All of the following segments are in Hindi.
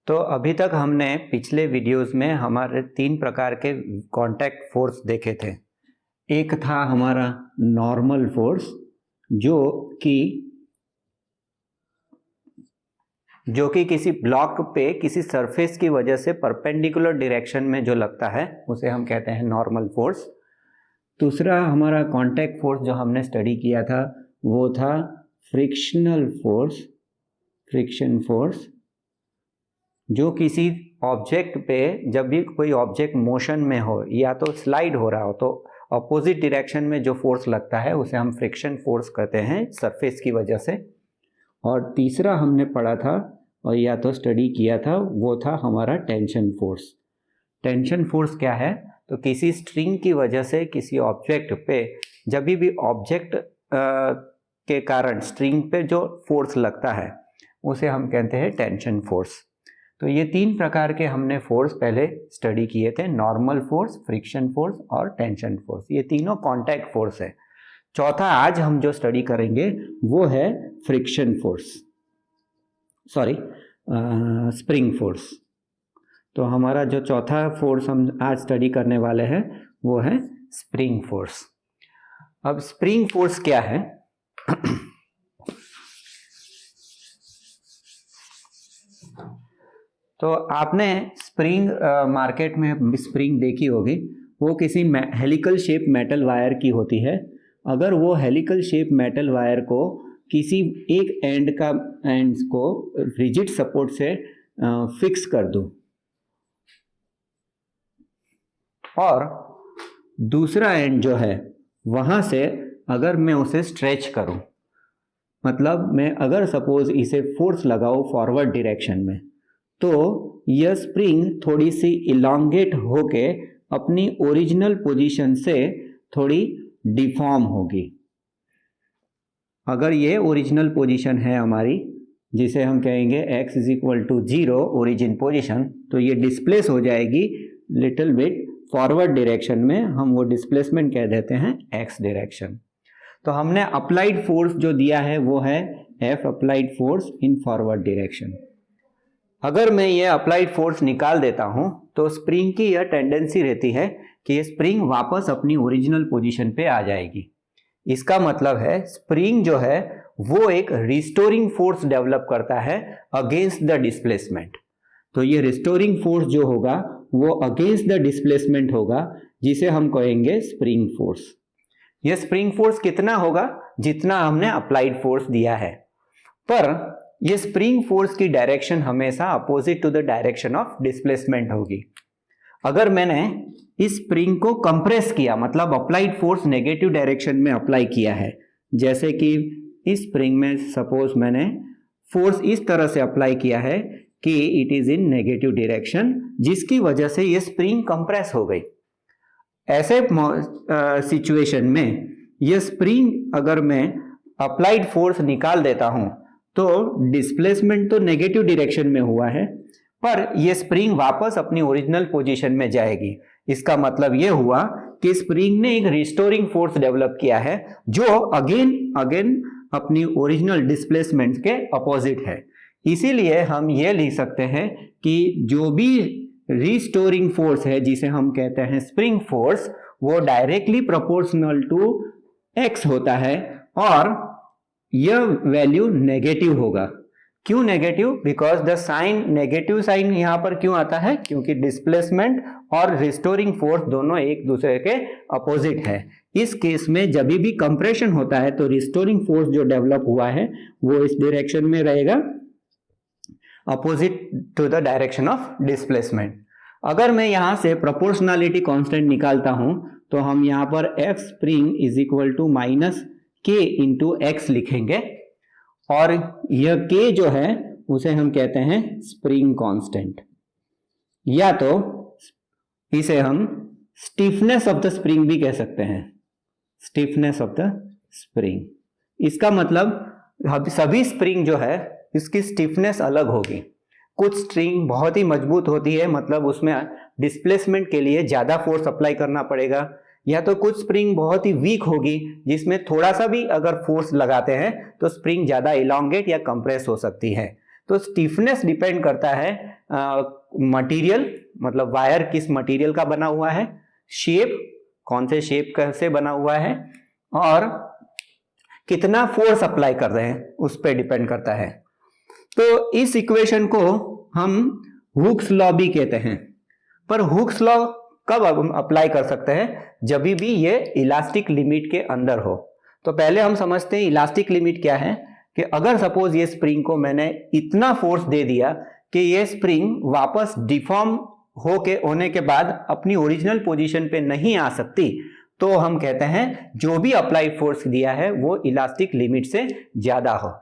तो अभी तक हमने पिछले वीडियोस में हमारे 3 प्रकार के कांटेक्ट फोर्स देखे थे। एक था हमारा नॉर्मल फोर्स जो कि किसी ब्लॉक पे किसी सरफेस की वजह से परपेंडिकुलर डायरेक्शन में जो लगता है उसे हम कहते हैं नॉर्मल फोर्स। दूसरा हमारा कांटेक्ट फोर्स जो हमने स्टडी किया था वो था फ्रिक्शनल फोर्स, फ्रिक्शन फोर्स, जो किसी ऑब्जेक्ट पे जब भी कोई ऑब्जेक्ट मोशन में हो या तो स्लाइड हो रहा हो तो अपोजिट डायरेक्शन में जो फोर्स लगता है उसे हम फ्रिक्शन फोर्स कहते हैं सरफेस की वजह से। और तीसरा हमने पढ़ा था और या तो स्टडी किया था वो था हमारा टेंशन फोर्स। टेंशन फोर्स क्या है? तो किसी स्ट्रिंग की वजह से किसी ऑब्जेक्ट पे जब भी ऑब्जेक्ट के कारण स्ट्रिंग पे जो फोर्स लगता है उसे हम कहते हैं टेंशन फोर्स। तो ये 3 प्रकार के हमने फोर्स पहले स्टडी किए थे, नॉर्मल फोर्स, फ्रिक्शन फोर्स और टेंशन फोर्स। ये तीनों कांटेक्ट फोर्स है। चौथा आज हम जो स्टडी करेंगे वो है friction force, sorry spring force. तो हमारा जो चौथा फोर्स हम आज स्टडी करने वाले हैं वो है स्प्रिंग फोर्स। अब स्प्रिंग फोर्स क्या है? तो आपने स्प्रिंग मार्केट में स्प्रिंग देखी होगी, वो किसी हेलिकल शेप मेटल वायर की होती है। अगर वो हेलिकल शेप मेटल वायर को किसी एक एंड को रिजिड सपोर्ट से फिक्स कर दूं और दूसरा एंड जो है वहां से अगर मैं उसे स्ट्रेच करूं, मतलब मैं अगर सपोज इसे फोर्स लगाऊं फॉरवर्ड डायरेक्शन में, तो यह स्प्रिंग थोड़ी सी इलांगेट होके अपनी ओरिजिनल पोजीशन से थोड़ी डिफॉर्म होगी। अगर ये ओरिजिनल पोजीशन है हमारी, जिसे हम कहेंगे x = 0 ओरिजिन पोजीशन, तो ये डिस्प्लेस हो जाएगी लिटिल बिट फॉरवर्ड डायरेक्शन में। हम वो डिस्प्लेसमेंट कह देते हैं x डायरेक्शन। तो हमने अप्लाइड फोर्स जो दिया है वो है F applied force in forward direction. अगर मैं ये अप्लाइड फोर्स निकाल देता हूं तो स्प्रिंग की यह टेंडेंसी रहती है कि ये स्प्रिंग वापस अपनी ओरिजिनल पोजीशन पे आ जाएगी। इसका मतलब है स्प्रिंग जो है वो एक रिस्टोरिंग फोर्स डेवलप करता है अगेंस्ट द डिस्प्लेसमेंट। तो ये रिस्टोरिंग फोर्स जो होगा वो अगेंस्ट द डिस्प्लेसमेंट होगा, जिसे हम कहेंगे स्प्रिंग फोर्स। ये स्प्रिंग फोर्स कितना होगा? जितना हमने अप्लाइड फोर्स दिया है। पर ये स्प्रिंग फोर्स की डायरेक्शन हमेशा opposite to the direction of displacement होगी। अगर मैंने इस स्प्रिंग को कंप्रेस किया, मतलब अप्लाइड फोर्स नेगेटिव डायरेक्शन में अप्लाई किया है, जैसे कि इस स्प्रिंग में सपोज मैंने फोर्स इस तरह से अप्लाई किया है कि it is in negative direction, जिसकी वजह से ये स्प्रिंग कंप्रेस हो गई। ऐसे सिचुएशन में ये स्प्रिंग अगर मैं अप्लाइड फोर्स निकाल देता हूं तो डिस्प्लेसमेंट तो नेगेटिव डायरेक्शन में हुआ है, पर यह स्प्रिंग वापस अपनी ओरिजिनल पोजीशन में जाएगी। इसका मतलब यह हुआ कि स्प्रिंग ने एक रिस्टोरिंग फोर्स डेवलप किया है जो अगेन अपनी ओरिजिनल डिस्प्लेसमेंट के अपोजिट है। इसीलिए हम ये लिख सकते हैं कि जो भी रिस्टोरिंग फोर्स है जिसे हम कहते हैं स्प्रिंग फोर्स, वो डायरेक्टली प्रोपोर्शनल टू x होता है और यह वैल्यू नेगेटिव होगा। क्यों negative? Because the sign, negative sign यहां पर क्यों आता है? क्योंकि डिस्प्लेसमेंट और रिस्टोरिंग फोर्स दोनों एक दूसरे के अपोजिट है। इस केस में जब भी कंप्रेशन होता है तो रिस्टोरिंग फोर्स जो डेवलप हुआ है वो इस डायरेक्शन में रहेगा, opposite to the direction of displacement. अगर मैं यहां से प्रोपोर्शनलिटी कांस्टेंट निकालता हूं तो हम यहां पर F स्प्रिंग = K × x लिखेंगे और यह K जो है उसे हम कहते हैं स्प्रिंग कांस्टेंट, या तो इसे हम स्टिफनेस ऑफ द स्प्रिंग भी कह सकते हैं, स्टिफनेस ऑफ द स्प्रिंग। इसका मतलब सभी स्प्रिंग जो है इसकी स्टिफनेस अलग होगी। कुछ स्प्रिंग बहुत ही मजबूत होती है, मतलब उसमें डिस्प्लेसमेंट के लिए ज्यादा फोर्स अप्लाई करना पड़ेगा, या तो कुछ स्प्रिंग बहुत ही वीक होगी जिसमें थोड़ा सा भी अगर फोर्स लगाते हैं तो स्प्रिंग ज्यादा इलांगेट या कंप्रेस हो सकती है। तो स्टिफनेस डिपेंड करता है मटेरियल, मतलब वायर किस मटेरियल का बना हुआ है, शेप कौन से शेप से बना हुआ है, और कितना फोर्स अप्लाई कर रहे हैं उस पर डिपेंड करता है। तो इस इक्वेशन को हम हुक्स लॉ भी कहते हैं। पर हुक्स लॉ कब अप्लाई कर सकते हैं? जब भी ये इलास्टिक लिमिट के अंदर हो। तो पहले हम समझते हैं इलास्टिक लिमिट क्या है, कि अगर सपोज ये स्प्रिंग को मैंने इतना फोर्स दे दिया कि ये स्प्रिंग वापस डिफॉर्म होने के बाद अपनी ओरिजिनल पोजीशन पे नहीं आ सकती, तो हम कहते हैं जो भी अप्लाइड फोर्स दिया है वो इलास्टिक लिमिट से ज्यादा हो।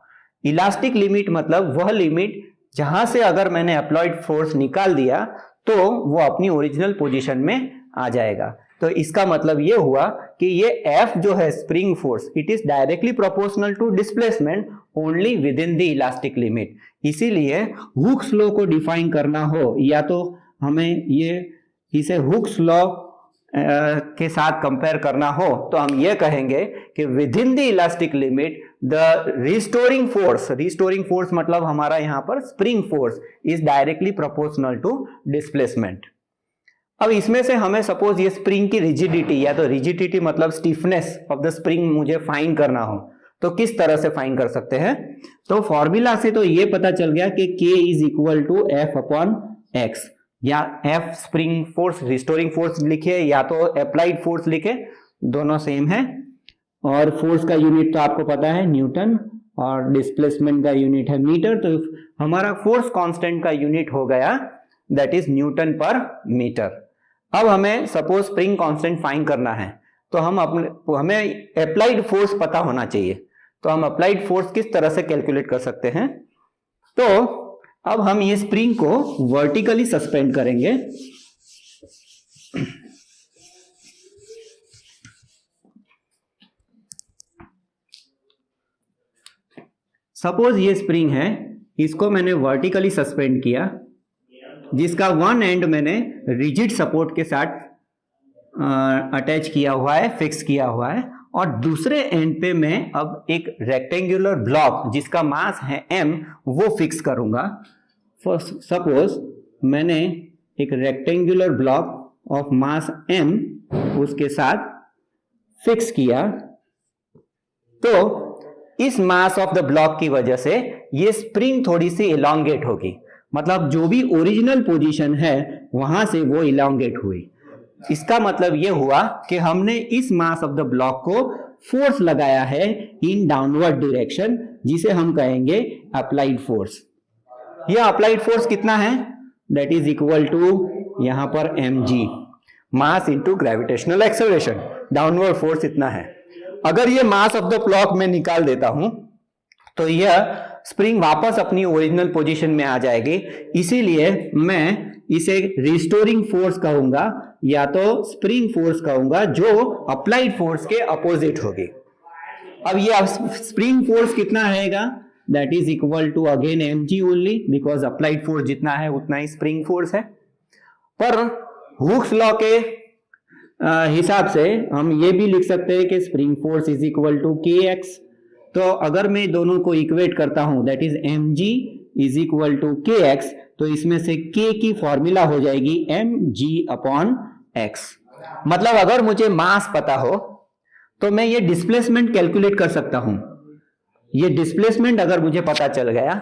इलास्टिक लिमिट मतलब वह लिमिट जहां से अगर मैंने अप्लाइड फोर्स निकाल दिया तो वो अपनी ओरिजिनल पोजीशन में आ जाएगा। तो इसका मतलब ये हुआ कि ये F जो है spring force, it is directly proportional to displacement only within the elastic limit. इसीलिए हुक्स लॉ को डिफाइन करना हो, या तो हमें इसे हुक्स लॉ के साथ कंपेयर करना हो, तो हम ये कहेंगे कि within the elastic limit the restoring force मतलब हमारा यहां पर spring force is directly proportional to displacement. अब इसमें से हमें सपोज ये स्प्रिंग की रिजिडिटी, या तो रिजिडिटी मतलब स्टिफनेस ऑफ द स्प्रिंग मुझे फाइंड करना हो, तो किस तरह से फाइंड कर सकते हैं? तो फॉर्मूला से तो ये पता चल गया कि K is equal to F upon x, या F spring force restoring force लिखे या तो अप्लाइड फोर्स लिखे, दोनों सेम है। और फोर्स का यूनिट तो आपको पता है न्यूटन, और डिस्प्लेसमेंट का यूनिट है मीटर। तो हमारा फोर्स कांस्टेंट का यूनिट हो गया दैट इज न्यूटन पर मीटर। अब हमें सपोज स्प्रिंग कांस्टेंट फाइंड करना है, तो हमें अप्लाइड फोर्स पता होना चाहिए। तो हम अप्लाइड फोर्स किस तरह से कैलकुलेट कर सकते हैं? तो अब हम ये स्प्रिंग को वर्टिकली सस्पेंड करेंगे। सपोज ये स्प्रिंग है, इसको मैंने वर्टिकली सस्पेंड किया, जिसका वन एंड मैंने रिजिड सपोर्ट के साथ अटैच किया हुआ है, फिक्स किया हुआ है, और दूसरे एंड पे मैं अब एक रेक्टेंगुलर ब्लॉक जिसका मास है m वो फिक्स करूंगा। सपोज मैंने एक rectangular block of mass m उसके साथ फिक्स किया, तो इस मास ऑफ द ब्लॉक की वजह से ये स्प्रिंग थोड़ी सी इलॉन्गेट होगी, मतलब जो भी ओरिजिनल पोजीशन है वहां से वो इलॉन्गेट हुई। इसका मतलब ये हुआ कि हमने इस मास ऑफ द ब्लॉक को फोर्स लगाया है इन डाउनवर्ड डायरेक्शन, जिसे हम कहेंगे अप्लाइड फोर्स। यह अप्लाइड फोर्स कितना है? दैट इज इक्वल टू यहां पर mg, mass into gravitational acceleration. Downward force इतना है। अगर ये मास ऑफ द ब्लॉक में निकाल देता हूं तो यह स्प्रिंग वापस अपनी ओरिजिनल पोजीशन में आ जाएगी। इसीलिए मैं इसे रिस्टोरिंग फोर्स कहूंगा या तो स्प्रिंग फोर्स कहूंगा, जो अप्लाइड फोर्स के अपोजिट होगी। अब ये स्प्रिंग फोर्स कितना रहेगा? That is equal to again mg only, because applied force जितना है उतना ही स्प्रिंग फोर्स है। पर हुक्स लॉ के हिसाब से हम ये भी लिख सकते हैं कि spring force is equal to kx। तो अगर मैं दोनों को इक्वेट करता हूं, that is mg is equal to kx, तो इसमें से k की फॉर्मूला हो जाएगी mg अपॉन x। मतलब अगर मुझे मास पता हो तो मैं ये डिस्प्लेसमेंट कैलकुलेट कर सकता हूं। ये डिस्प्लेसमेंट अगर मुझे पता चल गया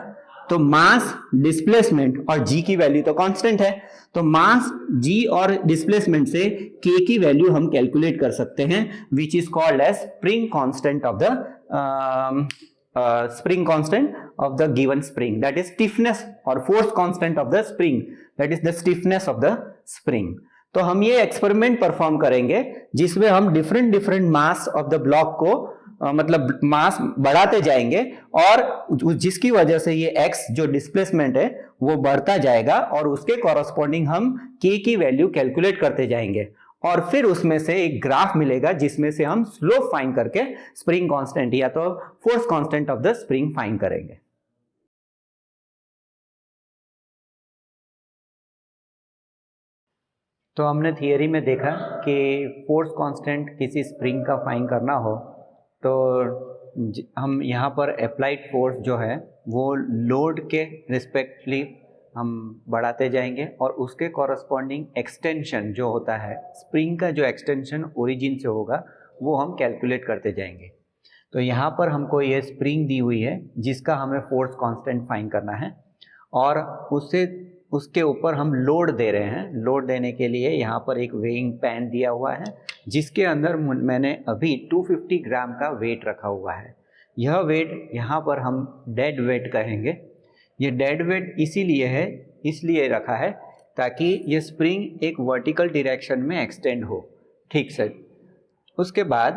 तो मास, डिस्प्लेसमेंट और g की वैल्यू तो कांस्टेंट है, तो मास, g और डिस्प्लेसमेंट से k की वैल्यू हम कैलकुलेट कर सकते हैं, which is called as spring constant of the spring constant of the given spring, that is stiffness, और force constant of the spring, that is the stiffness of the spring। तो हम ये एक्सपेरिमेंट परफॉर्म करेंगे जिसमें हम different mass of the block को मतलब मास बढ़ाते जाएंगे, और जिसकी वजह से ये x जो डिस्प्लेसमेंट है वो बढ़ता जाएगा, और उसके कॉरस्पॉन्डिंग हम k की वैल्यू कैलकुलेट करते जाएंगे, और फिर उसमें से एक ग्राफ मिलेगा जिसमें से हम स्लोप फाइंड करके स्प्रिंग कांस्टेंट या तो force constant of the spring find करेंगे। तो हमने थियरी में देखा कि फोर्स कांस्टेंट किसी स्प्रिंग का फाइंड करना हो तो हम यहाँ पर अप्लाइड फोर्स जो है वो लोड के रिस्पेक्टली हम बढ़ाते जाएंगे और उसके कॉरस्पॉन्डिंग एक्सटेंशन जो होता है, स्प्रिंग का जो एक्सटेंशन ओरिजिन से होगा वो हम कैलकुलेट करते जाएंगे। तो यहाँ पर हमको ये स्प्रिंग दी हुई है जिसका हमें फोर्स कांस्टेंट फाइंड करना है और उसके ऊपर हम लोड दे रहे हैं। लोड देने के लिए यहाँ पर एक वेइंग पैन दिया हुआ है जिसके अंदर मैंने अभी 250 ग्राम का वेट रखा हुआ है। यह वेट यहाँ पर हम डेड वेट कहेंगे। ये डेड वेट इसलिए रखा है ताकि ये स्प्रिंग एक वर्टिकल डायरेक्शन में एक्सटेंड हो। ठीक से उसके बाद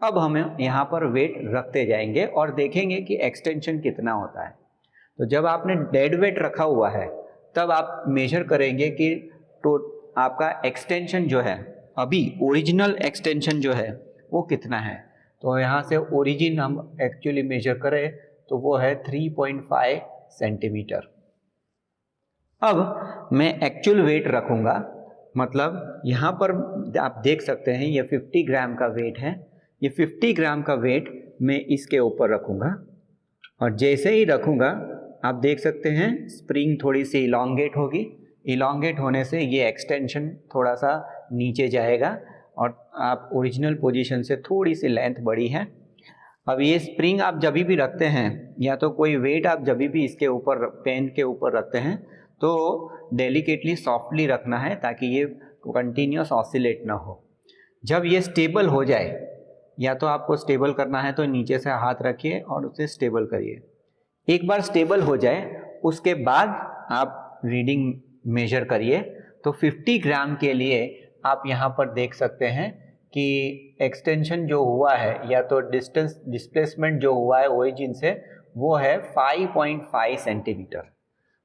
अब हम यहाँ पर वेट रखते जाएंगे और देखेंगे कि एक्सटेंशन कितना होता है। तो जब आपने डेड वेट रखा हुआ है तब आप मेजर करेंगे कि तो आपका एक्सटेंशन जो है, अभी ओरिजिनल एक्सटेंशन जो है वो कितना है। तो यहाँ से ओरिजिन हम एक्चुअली मेजर करें तो वो है 3.5 सेंटीमीटर। अब मैं एक्चुअल वेट रखूँगा, मतलब यहाँ पर आप देख सकते हैं ये 50 ग्राम का वेट है। ये 50 ग्राम का वेट मैं इसके ऊपर रखूँगा और जैसे ही रखूँगा आप देख सकते हैं स्प्रिंग थोड़ी सी इलॉन्गेट होगी। इलॉन्गेट होने से ये एक्सटेंशन थोड़ा सा नीचे जाएगा और आप ओरिजिनल पोजीशन से थोड़ी सी लेंथ बढ़ी है। अब ये स्प्रिंग आप जब भी रखते हैं या तो कोई वेट आप जब भी इसके ऊपर पेन के ऊपर रखते हैं तो डेलिकेटली सॉफ्टली रखना है ताकि ये कंटिन्यूस ऑसिलेट ना हो। जब ये स्टेबल हो जाए, या तो आपको स्टेबल करना है तो नीचे से हाथ रखिए और उसे स्टेबल करिए। एक बार स्टेबल हो जाए उसके बाद आप रीडिंग मेजर करिए। तो 50 ग्राम के लिए आप यहाँ पर देख सकते हैं कि एक्सटेंशन जो हुआ है या तो डिस्प्लेसमेंट जो हुआ है ओरिजिन से वो है 5.5 सेंटीमीटर।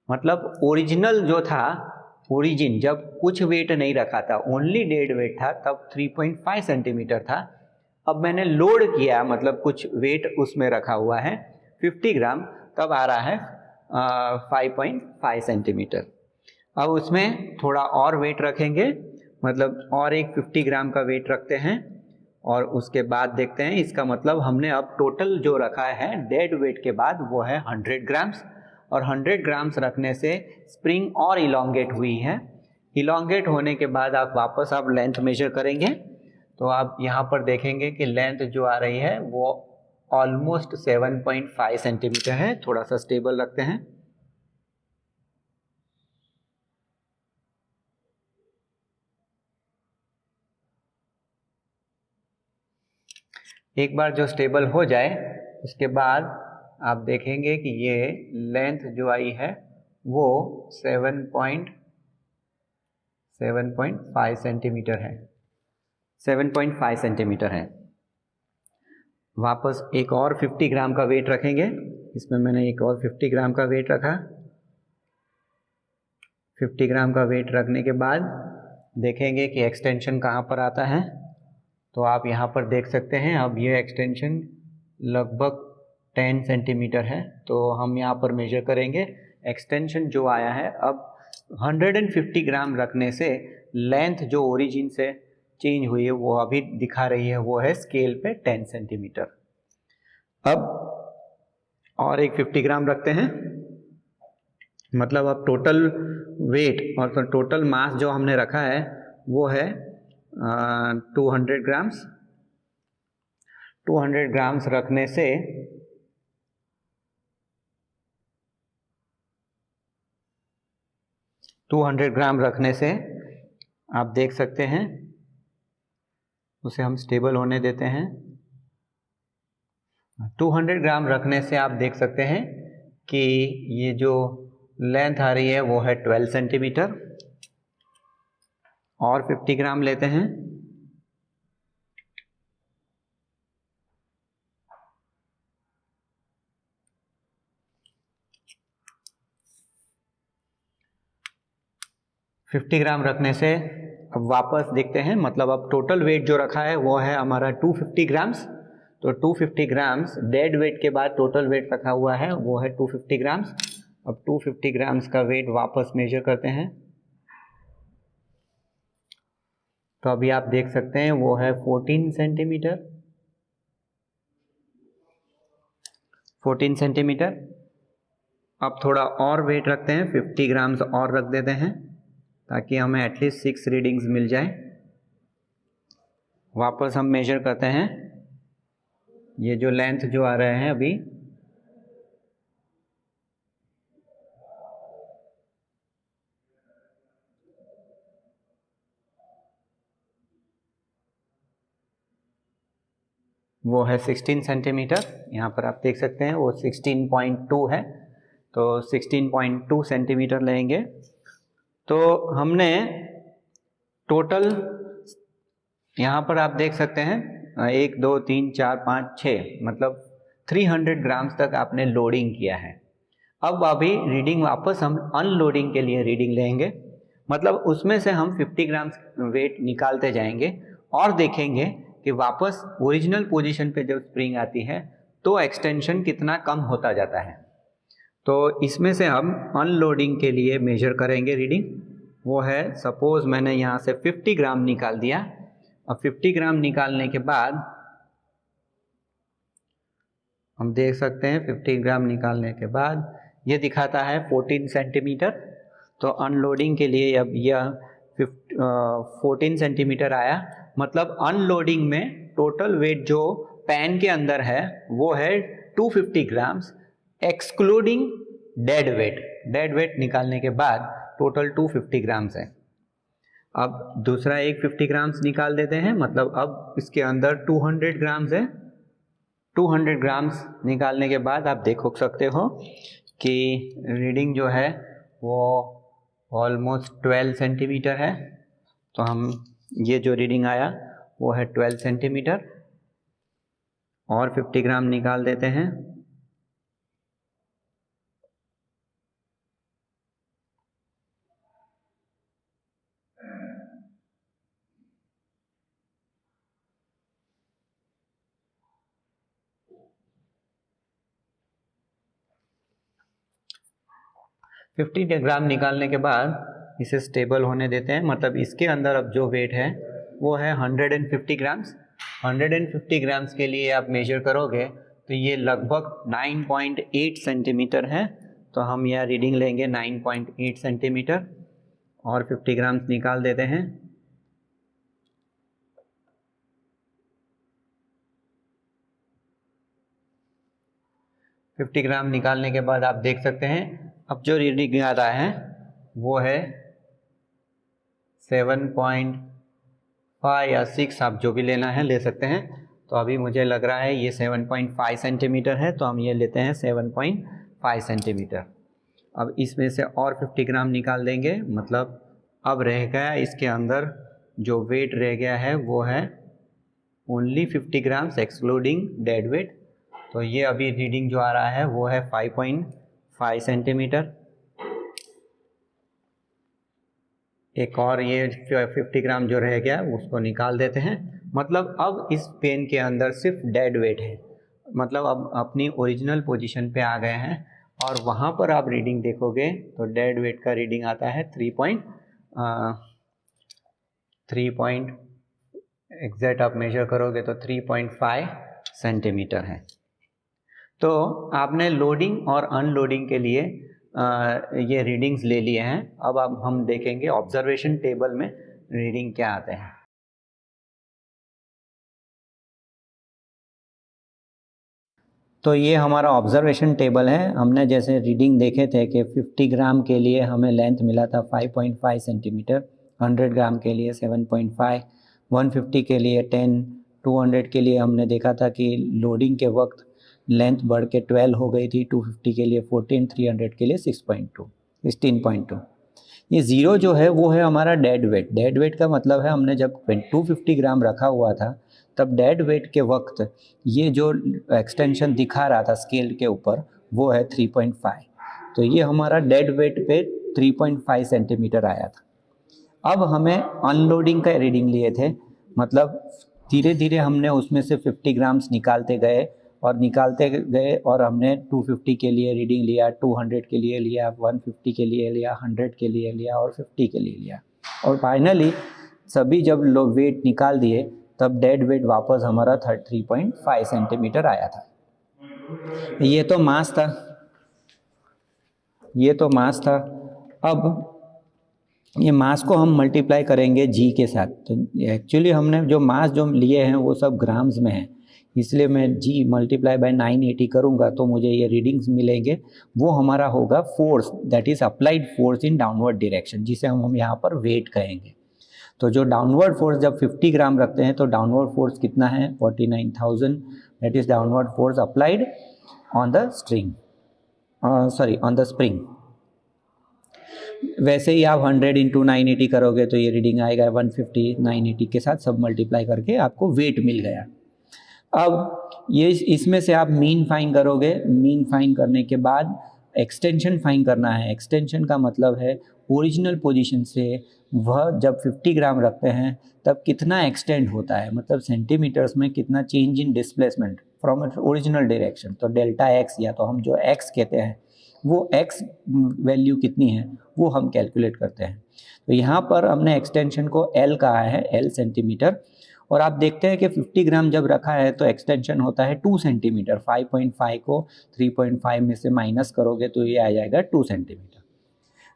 मतलब ओरिजिनल जो था, ओरिजिन जब कुछ वेट नहीं रखा था, ओनली डेड वेट था, तब 3.5 सेंटीमीटर था। अब मैंने लोड किया, मतलब कुछ वेट उसमें रखा हुआ है 50 ग्राम, तब आ रहा है 5.5 सेंटीमीटर। अब उसमें थोड़ा और वेट रखेंगे, मतलब और एक 50 ग्राम का वेट रखते हैं और उसके बाद देखते हैं। इसका मतलब हमने अब टोटल जो रखा है डेड वेट के बाद वो है 100 ग्राम्स और 100 ग्राम्स रखने से स्प्रिंग और इलॉन्गेट हुई है। इलॉन्गेट होने के बाद आप वापस लेंथ मेजर करेंगे तो आप यहाँ पर देखेंगे कि लेंथ जो आ रही है वो ऑलमोस्ट 7.5 सेंटीमीटर है। थोड़ा सा स्टेबल रखते हैं। एक बार जो स्टेबल हो जाए उसके बाद आप देखेंगे कि ये लेंथ जो आई है वो 7.5 सेंटीमीटर है। 7.5 सेंटीमीटर है। वापस एक और 50 ग्राम का वेट रखेंगे। इसमें मैंने एक और 50 ग्राम का वेट रखा। 50 ग्राम का वेट रखने के बाद देखेंगे कि एक्सटेंशन कहाँ पर आता है। तो आप यहाँ पर देख सकते हैं अब ये एक्सटेंशन लगभग 10 सेंटीमीटर है। तो हम यहाँ पर मेजर करेंगे। एक्सटेंशन जो आया है अब 150 ग्राम रखने से लेंथ जो ओरिजिन से चेंज हुई है वो अभी दिखा रही है वो है स्केल पे 10 सेंटीमीटर। अब और एक 50 ग्राम रखते हैं, मतलब अब टोटल वेट और टोटल मास जो हमने रखा है वो है 200 ग्राम्स। 200 ग्राम्स रखने से आप देख सकते हैं उसे हम स्टेबल होने देते हैं। 200 ग्राम रखने से आप देख सकते हैं कि ये जो लेंथ आ रही है वो है 12 सेंटीमीटर। और 50 ग्राम लेते हैं। $50 ग्राम रखने से अब वापस देखते हैं, मतलब अब टोटल वेट जो रखा है वो है हमारा 250 ग्राम्स। तो 250 ग्राम्स डेड वेट के बाद टोटल वेट रखा हुआ है वो है 250 ग्राम्स। अब 250 ग्राम्स का वेट वापस मेजर करते हैं तो अभी आप देख सकते हैं वो है 14 सेंटीमीटर। 14 सेंटीमीटर। अब थोड़ा और वेट रखते हैं, 50 ग्राम्स और रख देते हैं ताकि हमें एटलीस्ट 6 रीडिंग्स मिल जाए। वापस हम मेजर करते हैं, ये जो लेंथ जो आ रहे हैं अभी, वो है 16 सेंटीमीटर। यहाँ पर आप देख सकते हैं वो 16.2 है, तो 16.2 सेंटीमीटर लेंगे। तो हमने टोटल यहाँ पर आप देख सकते हैं 1 2 3 4 5 6 मतलब 300 ग्राम्स तक आपने लोडिंग किया है। अब अभी रीडिंग वापस हम अनलोडिंग के लिए रीडिंग लेंगे, मतलब उसमें से हम 50 ग्राम्स वेट निकालते जाएंगे और देखेंगे कि वापस ओरिजिनल पोजीशन पे जब स्प्रिंग आती है तो एक्सटेंशन कितना कम होता जाता है। तो इसमें से हम अनलोडिंग के लिए मेजर करेंगे रीडिंग, वो है सपोज मैंने यहाँ से 50 ग्राम निकाल दिया। अब 50 ग्राम निकालने के बाद हम देख सकते हैं 50 ग्राम निकालने के बाद ये दिखाता है 14 सेंटीमीटर। तो अनलोडिंग के लिए अब यह 14 सेंटीमीटर आया, मतलब अनलोडिंग में टोटल वेट जो पैन के अंदर है वो है 250 grams excluding dead weight. Dead weight निकालने के बाद टोटल 250 ग्राम्स है। अब दूसरा एक 50 ग्राम्स निकाल देते हैं, मतलब अब इसके अंदर 200 ग्राम्स है। 200 ग्राम्स निकालने के बाद आप देख सकते हो कि रीडिंग जो है वो ऑलमोस्ट 12 सेंटीमीटर है। तो हम ये जो रीडिंग आया वो है 12 सेंटीमीटर। और 50 ग्राम निकाल देते हैं। फिफ्टी ग्राम निकालने के बाद इसे स्टेबल होने देते हैं, मतलब इसके अंदर अब जो वेट है वो है 150 ग्राम्स। 150 ग्राम्स के लिए आप मेजर करोगे तो ये लगभग 9.8 सेंटीमीटर है। तो हम यह रीडिंग लेंगे 9.8 सेंटीमीटर और 50 ग्राम्स निकाल देते हैं। फिफ्टी ग्राम निकालने के बाद आप देख सकते हैं अब जो रीडिंग आ रहा है वो है 7.5 या 6, आप जो भी लेना है ले सकते हैं। तो अभी मुझे लग रहा है ये 7.5 सेंटीमीटर है, तो हम ये लेते हैं 7.5 सेंटीमीटर। अब इसमें से और 50 ग्राम निकाल देंगे, मतलब अब रह गया इसके अंदर जो वेट रह गया है वो है only 50 grams excluding dead weight. तो ये अभी रीडिंग जो आ रहा है वो है 5.5 सेंटीमीटर। एक और ये 50 ग्राम जो रह गया उसको निकाल देते हैं। मतलब अब इस पेन के अंदर सिर्फ डेड वेट है, मतलब अब अपनी ओरिजिनल पोजीशन पे आ गए हैं। और वहाँ पर आप रीडिंग देखोगे तो डेड वेट का रीडिंग आता है 3 एग्जैक्ट आप मेजर करोगे तो 3.5 सेंटीमीटर है। तो आपने लोडिंग और अनलोडिंग के लिए ये रीडिंग्स ले लिए हैं। अब हम देखेंगे ऑब्जर्वेशन टेबल में रीडिंग क्या आते हैं। तो ये हमारा ऑब्जर्वेशन टेबल है। हमने जैसे रीडिंग देखे थे कि 50 ग्राम के लिए हमें लेंथ मिला था 5.5 सेंटीमीटर, 100 ग्राम के लिए 7.5, 150 के लिए 10, 200 के लिए हमने देखा था कि लोडिंग के वक्त लेंथ बढ़ के 12 हो गई थी, 250 के लिए 14, 300 के लिए 16.2। ये ज़ीरो जो है वो है हमारा डेड वेट। डेड वेट का मतलब है हमने जब 250 ग्राम रखा हुआ था तब डेड वेट के वक्त ये जो एक्सटेंशन दिखा रहा था स्केल के ऊपर वो है 3.5। तो ये हमारा डेड वेट पे 3.5 सेंटीमीटर आया था। अब हमें अनलोडिंग का रीडिंग लिए थे, मतलब धीरे धीरे हमने उसमें से 50 ग्राम्स निकालते गए और हमने 250 के लिए रीडिंग लिया, 200 के लिए लिया, 150 के लिए लिया, 100 के लिए लिया और 50 के लिए लिया। और फाइनली सभी जब लो वेट निकाल दिए तब डेड वेट वापस हमारा 3.5 सेंटीमीटर आया था। ये तो मास था, ये तो मास था। अब ये मास को हम मल्टीप्लाई करेंगे जी के साथ। तो एक्चुअली हमने जो मास जो लिए हैं वो सब ग्राम्स में है, इसलिए मैं जी मल्टीप्लाई बाय 980 करूँगा तो मुझे ये रीडिंग्स मिलेंगे। वो हमारा होगा force, that is applied force in downward direction, जिसे हम यहाँ पर वेट कहेंगे। तो जो डाउनवर्ड फोर्स जब 50 ग्राम रखते हैं तो डाउनवर्ड फोर्स कितना है 49,000, that is downward force applied on the string, sorry on the spring. वैसे ही आप 100 इंटू 980 करोगे तो ये रीडिंग आएगा 150, 980 के साथ सब मल्टीप्लाई करके आपको वेट मिल गया। अब ये इसमें से आप मीन फाइंड करोगे, मीन फाइंड करने के बाद एक्सटेंशन फाइंड करना है। एक्सटेंशन का मतलब है ओरिजिनल पोजीशन से वह जब 50 ग्राम रखते हैं तब कितना एक्सटेंड होता है, मतलब सेंटीमीटर्स में कितना change in displacement from original direction. तो डेल्टा एक्स, या तो हम जो एक्स कहते हैं वो एक्स वैल्यू कितनी है वो हम कैलकुलेट करते हैं। तो यहाँ पर हमने एक्सटेंशन को एल कहा है, एल सेंटीमीटर, और आप देखते हैं कि 50 ग्राम जब रखा है तो एक्सटेंशन होता है 2 सेंटीमीटर। 5.5 को 3.5 में से माइनस करोगे तो ये आ जाएगा 2 सेंटीमीटर।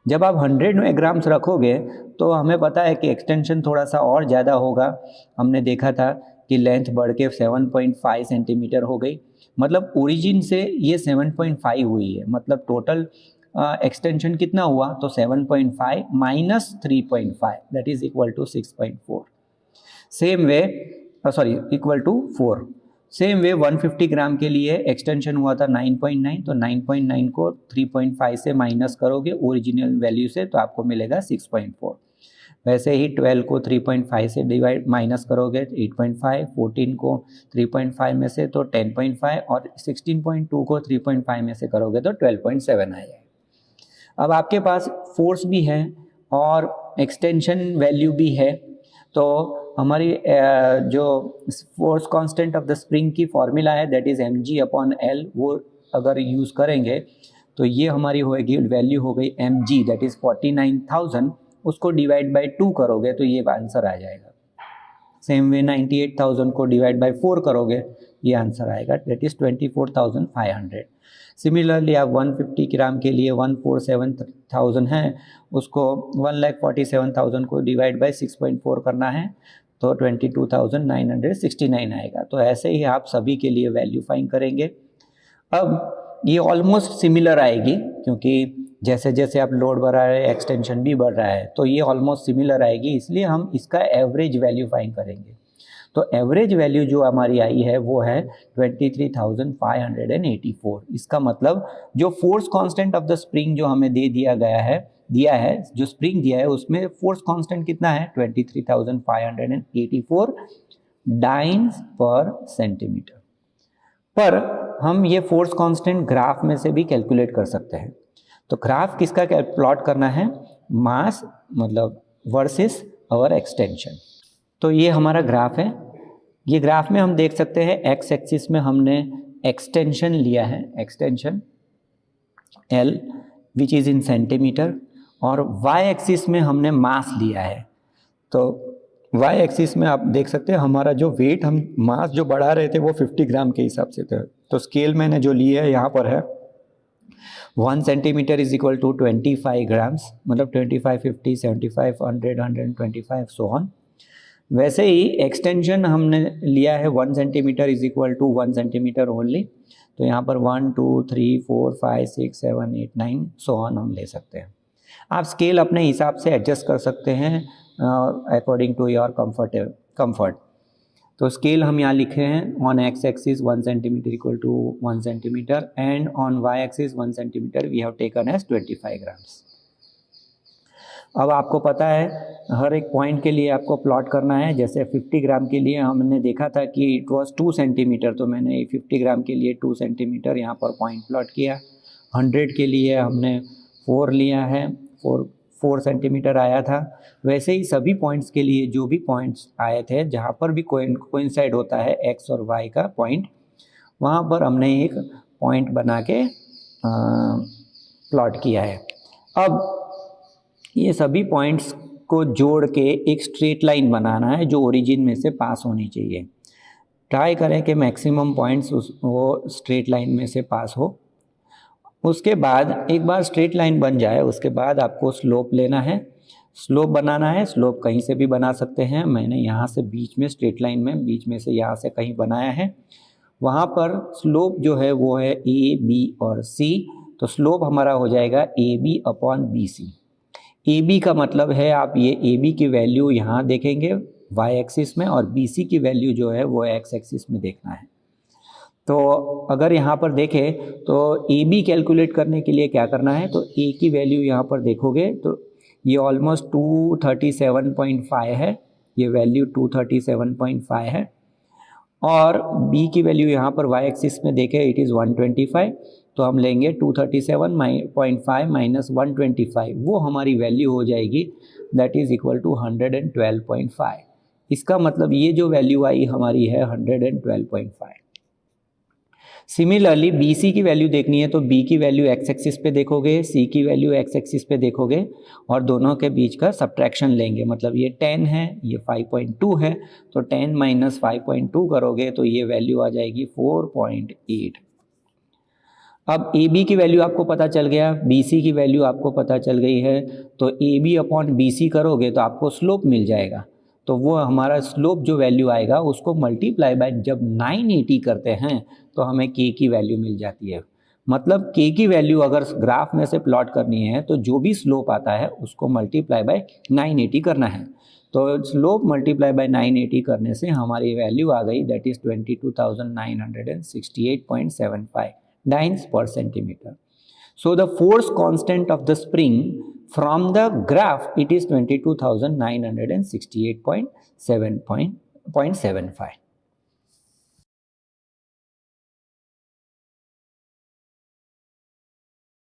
जब आप 100 ग्राम्स रखोगे तो हमें पता है कि एक्सटेंशन थोड़ा सा और ज़्यादा होगा। हमने देखा था कि लेंथ बढ़ के 7.5 सेंटीमीटर हो गई, मतलब ओरिजिन से ये 7.5 हुई है, मतलब टोटल एक्सटेंशन कितना हुआ तो 7.5 minus 3.5 that is equal to 6.4। Same way sorry equal to 4। Same way 150 gram के लिए एक्सटेंशन हुआ था 9.9, तो 9.9 को 3.5 से माइनस करोगे ओरिजिनल वैल्यू से तो आपको मिलेगा 6.4। वैसे ही 12 को 3.5 से डिवाइड माइनस करोगे 8.5, 14 को 3.5 में से तो 10.5 और 16.2 को 3.5 में से करोगे तो 12.7 आ जाएगा। अब आपके पास फोर्स भी है और एक्सटेंशन वैल्यू भी है, तो हमारी जो force constant of the spring की फॉर्मूला है दैट इज़ mg/L, वो अगर यूज़ करेंगे तो ये हमारी होगी वैल्यू हो गई mg दैट इज़ 49,000, उसको डिवाइड बाय 2 करोगे तो ये आंसर आ जाएगा। सेम वे 98,000 को डिवाइड बाय 4 करोगे ये आंसर आएगा दैट इज़ 24,500। सिमिलरली आप 150 ग्राम के लिए 147,000 है, उसको 1,47,000 को डिवाइड बाय 6.4 करना है तो 22,969 आएगा। तो ऐसे ही आप सभी के लिए वैल्यू फाइंड करेंगे। अब ये ऑलमोस्ट सिमिलर आएगी क्योंकि जैसे जैसे आप लोड बढ़ा रहे हैं एक्सटेंशन भी बढ़ रहा है, तो ये ऑलमोस्ट सिमिलर आएगी, इसलिए हम इसका एवरेज वैल्यू फाइंड करेंगे। तो एवरेज वैल्यू जो हमारी आई है वो है 23,584। इसका मतलब जो force constant of the spring जो हमें दिया है जो स्प्रिंग दिया है उसमें फोर्स कांस्टेंट कितना है 23,584 डाइन्स पर सेंटीमीटर। पर हम ये फोर्स कांस्टेंट ग्राफ में से भी कैलकुलेट कर सकते हैं। तो ग्राफ किसका प्लॉट करना है, मास मतलब वर्सेस और एक्सटेंशन। तो ये हमारा ग्राफ है। ये ग्राफ में हम देख सकते हैं एक्स एक्सिस में हमने एक्सटेंशन लिया है, extension L which is in centimetre, और वाई एक्सिस में हमने मास लिया है। तो वाई एक्सिस में आप देख सकते हैं हमारा जो वेट हम मास जो बढ़ा रहे थे वो 50 ग्राम के हिसाब से था। तो स्केल मैंने जो लिया है यहाँ पर है 1 centimetre is equal to 25 grams, मतलब 25, 50, 75, 100, 125 सो ऑन। वैसे ही एक्सटेंशन हमने लिया है 1 centimetre is equal to 1 centimetre only. तो यहाँ पर 1, 2, 3, 4, 5, 6, 7, 8, 9 सो ऑन हम ले सकते हैं। आप स्केल अपने हिसाब से एडजस्ट कर सकते हैं अकॉर्डिंग टू योर कंफर्ट। तो स्केल हम यहाँ लिखे हैं on x axis 1 centimetre equal to 1 centimetre and on y axis 1 centimetre we have taken as 25 grams. अब आपको पता है हर एक पॉइंट के लिए आपको प्लॉट करना है। जैसे 50 ग्राम के लिए हमने देखा था कि इट वाज 2 सेंटीमीटर, तो मैंने 50 ग्राम के लिए 2 सेंटीमीटर यहाँ पर पॉइंट प्लॉट किया। 100 के लिए हमने 4 लिया है, 4 सेंटीमीटर आया था। वैसे ही सभी पॉइंट्स के लिए जो भी पॉइंट्स आए थे जहाँ पर भी कोइंसाइड होता है एक्स और वाई का पॉइंट, वहाँ पर हमने एक पॉइंट बना के प्लॉट किया है। अब ये सभी पॉइंट्स को जोड़ के एक स्ट्रेट लाइन बनाना है जो ओरिजिन में से पास होनी चाहिए। ट्राई करें कि मैक्सिमम पॉइंट्स वो स्ट्रेट लाइन में से पास हो। उसके बाद एक बार स्ट्रेट लाइन बन जाए उसके बाद आपको स्लोप लेना है, स्लोप बनाना है। स्लोप कहीं से भी बना सकते हैं, मैंने यहाँ से बीच में स्ट्रेट लाइन में बीच में से यहाँ से कहीं बनाया है। वहाँ पर स्लोप जो है वो है ए बी और सी, तो स्लोप हमारा हो जाएगा A B upon B C. A B का मतलब है आप ये ए बी की वैल्यू यहाँ देखेंगे वाई एक्सिस में, और बी सी की वैल्यू जो है वो एक्स एक्सिस में देखना है। तो अगर यहाँ पर देखें तो ए बी कैलकुलेट करने के लिए क्या करना है, तो ए की वैल्यू यहाँ पर देखोगे तो ये ऑलमोस्ट 237.5 है, ये वैल्यू 237.5 है। और बी की वैल्यू यहाँ पर वाई एक्सिस में देखें इट इज़ 125, तो हम लेंगे 237.5 माइनस 125, वो हमारी वैल्यू हो जाएगी दैट इज़ इक्वल टू 112.5। इसका मतलब ये जो वैल्यू आई हमारी है 112.5। सिमिलरली बी सी की वैल्यू देखनी है तो बी की वैल्यू एक्स एक्सिस पे देखोगे, सी की वैल्यू एक्स एक्सिस पे देखोगे और दोनों के बीच का सब्ट्रैक्शन लेंगे। मतलब ये 10 है, ये 5.2 है, तो 10 माइनस 5.2 करोगे तो ये वैल्यू आ जाएगी 4.8। अब ए बी की वैल्यू आपको पता चल गया, बी सी की वैल्यू आपको पता चल गई है, तो A B upon B C करोगे तो आपको स्लोप मिल जाएगा। तो वो हमारा स्लोप जो वैल्यू आएगा उसको मल्टीप्लाई बाय जब 980 करते हैं तो हमें के की वैल्यू मिल जाती है। मतलब के की वैल्यू अगर ग्राफ में से प्लॉट करनी है तो जो भी स्लोप आता है उसको मल्टीप्लाई बाय 980 करना है। तो स्लोप मल्टीप्लाई बाय 980 करने से हमारी वैल्यू आ गई that is 22,968.75 dynes per centimeter. So the force constant of the spring from the graph it is 22,968.75.